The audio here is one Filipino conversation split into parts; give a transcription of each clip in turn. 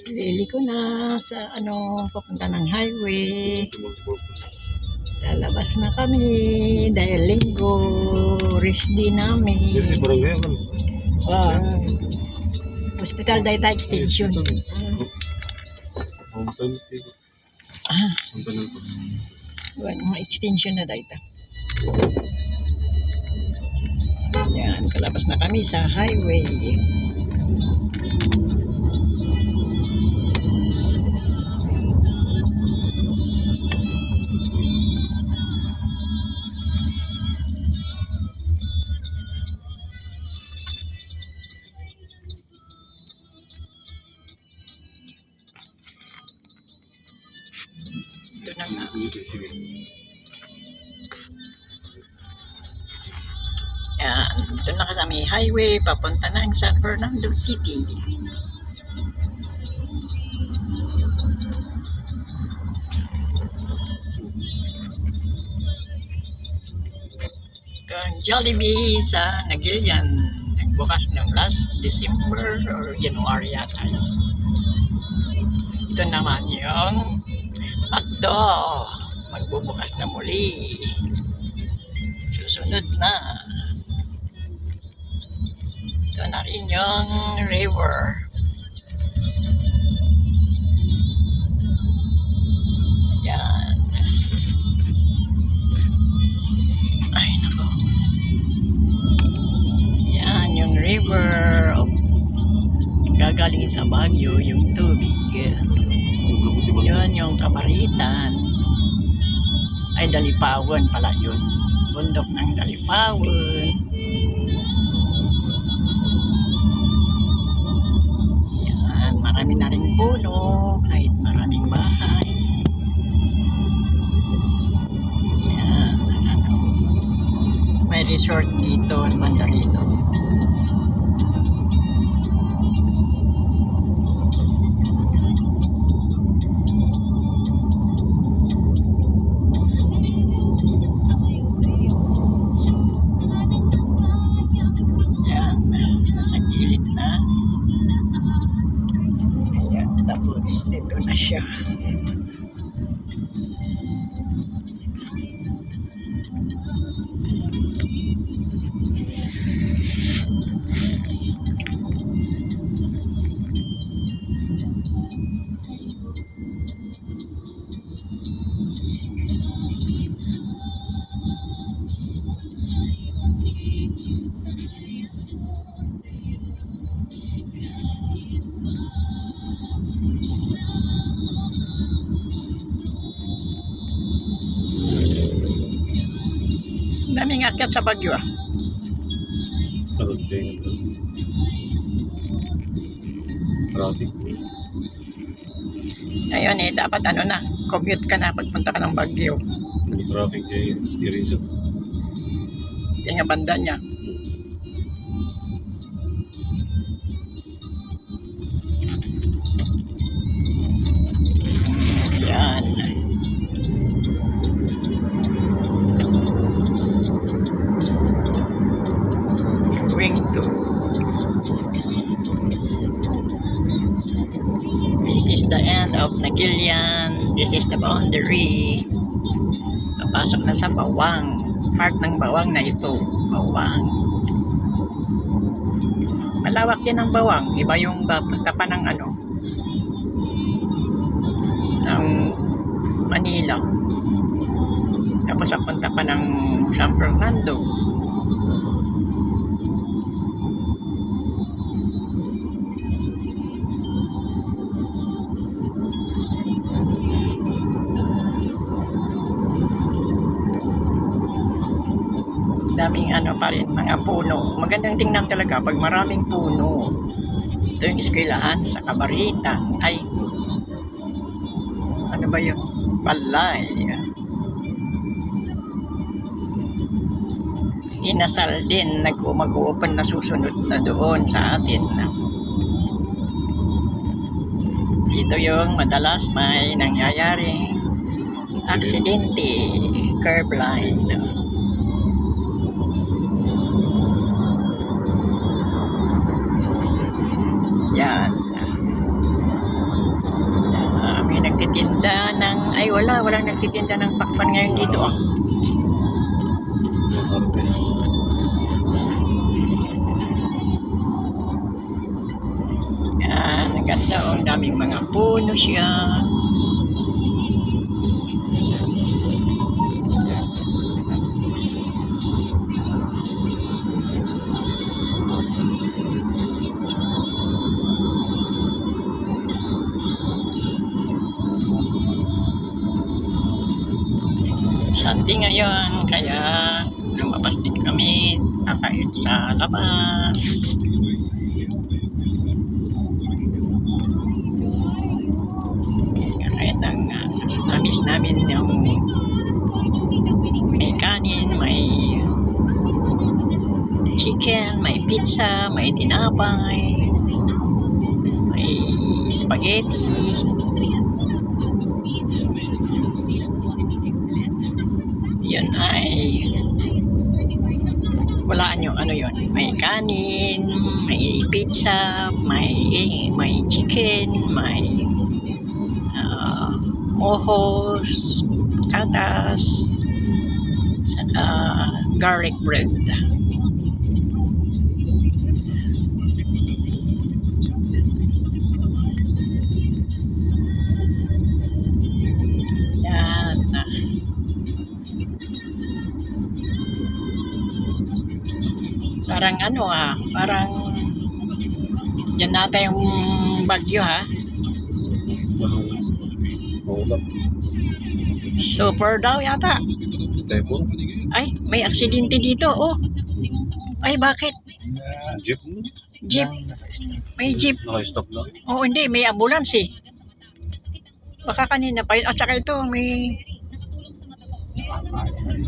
Liliko na sa papunta ng highway. Lalabas na kami dahil linggo, rest day namin. Hospital Data Extension. Mga extension na data. Yan, kalabas na kami sa highway. Ito na nga. Yan, ito na kami highway papunta ng San Fernando City. Ito ang Jollibee sa Nagilian. Nagbukas ng last December or January yata. Ito naman yung McDo. Magbubukas na muli. Susunod na. Ito na rin yung river. Yan. Ay, nako. Yan yung river. Gagaling sa Baguio yung tubig. Yun yung Kabaritan. Ay, Dalipawan pala yun. Bundok ng Dalipawan. Yan, marami na rin puno. Kahit maraming bahay. Yan, may resort dito, banda rito. Tapos ito na siya. Daming akyat sa Baguio. Traffic. Ngayon dapat commute ka na pagpunta ka ng Baguio. Traffic kayo, Irizo. Yan yung banda niya. Yan. This is the end of Nagilian. This is the boundary. Papasok na sa Bawang. Part ng Bawang na ito. Bawang. Malawak din ang Bawang. Iba yung papunta pa ng ng Manila. Tapos papunta pa ng San Fernando. Daming pa rin, mga puno. Magandang tingnan talaga pag maraming puno. Ito yung eskwelahan sa Kabaritan. Ay, ano ba yun? Palay. Inasal din, mag-open na susunod na doon sa atin. Ito yung madalas may nangyayari Aksidente, curb line. Yan. May nagtitinda ng, ay walang nagtitinda ng pakpan ngayon dito. Oh. Yan, ang ganda. Oh, ang daming mga puno siya. Sunday ngayon, kaya lumabas din kami kakain sa labas. Kaya namiss namin yung may kanin, may chicken, may pizza, may tinapay, may spaghetti. Yun ay walaan nyo ano yun, may kanin, may pizza, may chicken, may mohos, patatas, saka garlic bread. Yan. Parang ano parang dyan nata yung bagyo Maulap. Super daw yata. Typhoon. Ay, may aksidente dito. Oh. Ay, bakit? Jeep. Jeep. May jeep. Naka-stop na. Oh, hindi. May ambulance eh. Baka kanina pa yun. At saka ito, may...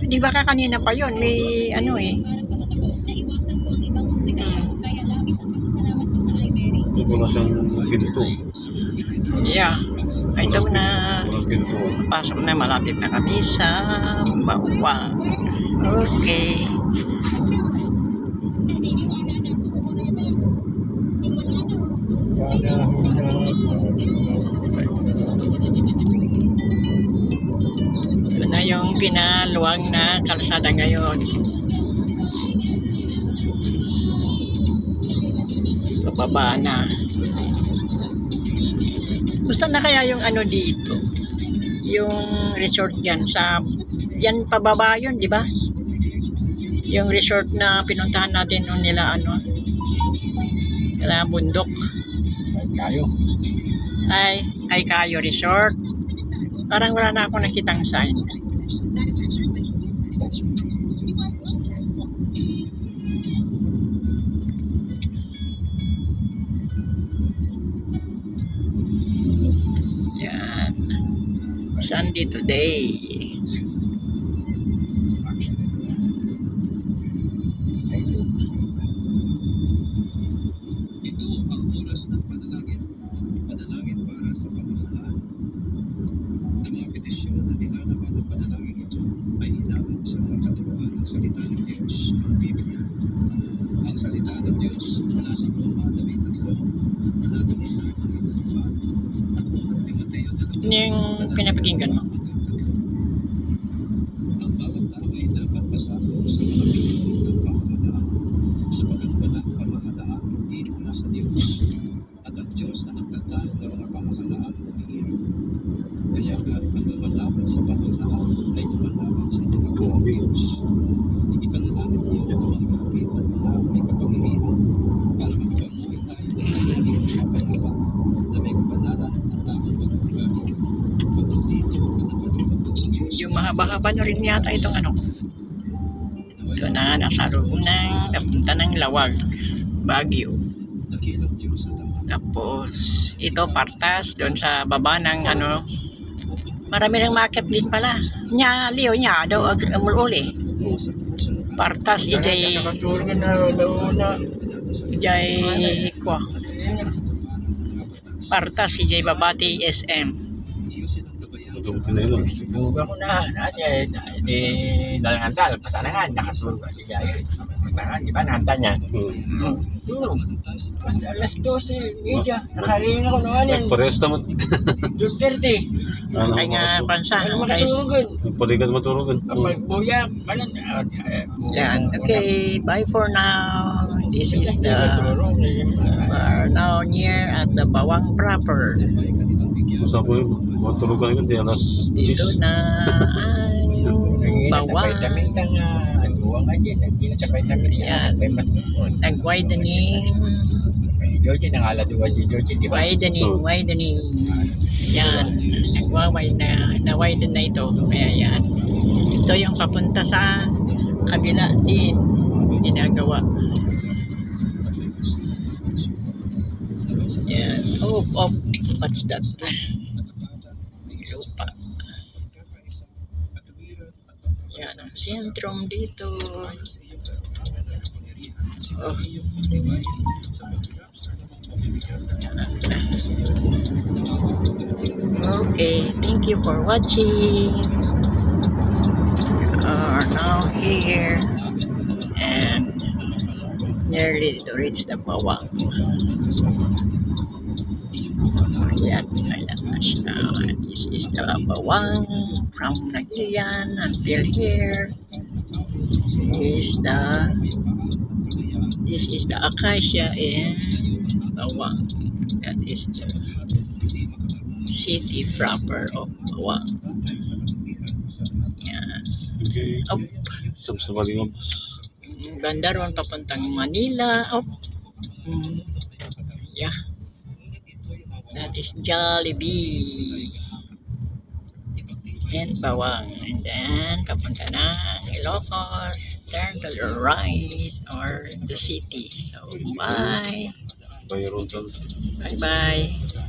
Hindi baka kanina pa yun. May ano eh. Hindi ko na siyang pinto. Yeah. Ito na. Walang pinto. Pasok na. Malapit na kami sa Bawang. Okay. Ito na yung pinaluwang na kalsada ngayon. Pababa na. Gusto na kaya yung ano dito? Yung resort yan sa yan pababa yun, di ba? Yung resort na pinuntahan natin noon nila nila bundok. Kayo. Ay, kay Kayo Resort. Parang wala na ako nakitang sign. Yan. Sunday today. Ito ang oras ng panalangin. Panalangin para sa pamahalaan. Ang mga petisyon na nilalaman ng panalangin ito ay inabot sa mga katuruan ng salita ng Diyos, ang Biblia. Ang salita ng Diyos mula sa Roma 13, talata 1 hanggang 2, at unang Timoteo 2. Ano yung pinapakinggan mo? Ang bawat tao ay dapat pasakop sa mga pinili ng pamahalaan, sapagkat walang pamahalaan hindi mula sa Diyos, at ang Diyos ang nagtatag ng mga pamahalaan humihirap. Kaya nga, ang lumalaban sa pamahalaan ay lumalaban sa tinatawag Diyos. Ipanalangin niyo ang mga hari at mga may kapangyarihan para makapamuhay tayo ng tahimik at mapayapa na may kabanalan at tamang pag-uugali. Mabuti ito at nakapagpapag sa Diyos. Yung mahaba-haba na rin yata itong ano. Ito na, nasa room ng napunta ng Lawag, Baguio. Dakilang Diyos at Ama. Tapos, ito Partas, doon sa baba ng ano. Marami nang market din pala. Nya, Leo niya, daw amululi. Partas, ijay kwa. Partas, ijay Babati, SM. Iyo silang Nagkabuti na yun. Buga ko na, di dalangan pasalangan, nakatulog kasi siya yun. Pasalangan, di ba, nahanda niya. Tulog. Mas alas 12:30, nakarinig ako ng alin, Parehas naman. 12:30. Ano, Ay nga, pansa, Ano guys. makatulugan? Paligan maturugan. Kapag buya, malan, Yan. Okay, bye for now. This is we're now near at the Bawang proper. Masa po yun. Maturugan yun. Di alas Dito 10. na ang Bawang. Vitamin ka nga, buwang nga dyan, nagpila sa vitamin ka, Yan. sabay matulog. Nag-widening. Georgie, nangaladuwa si Georgie, di ba? Widening. Yan. Na-widen na ito. Kaya yan. Ito yung papunta sa kabila din. Ginagawa. Yan. Oh. What's that? Lupa. Yan ang sentrum dito. Oh. Okay, thank you for watching. Are now here and nearly to reach the Bawang. Yan, ayan na siya. This is the Bawang from Naglian until here. This is the Acacia in Bawang. That is the city proper of Bawang. Yan. Okay. Up. Sa Balingap. Ganda ron papuntang Manila. Up. Yeah. That is Jollibee. And Bawang. And then, papunta na Ilocos. Turn to the right or the city. So, bye. Bayron. Bye-bye.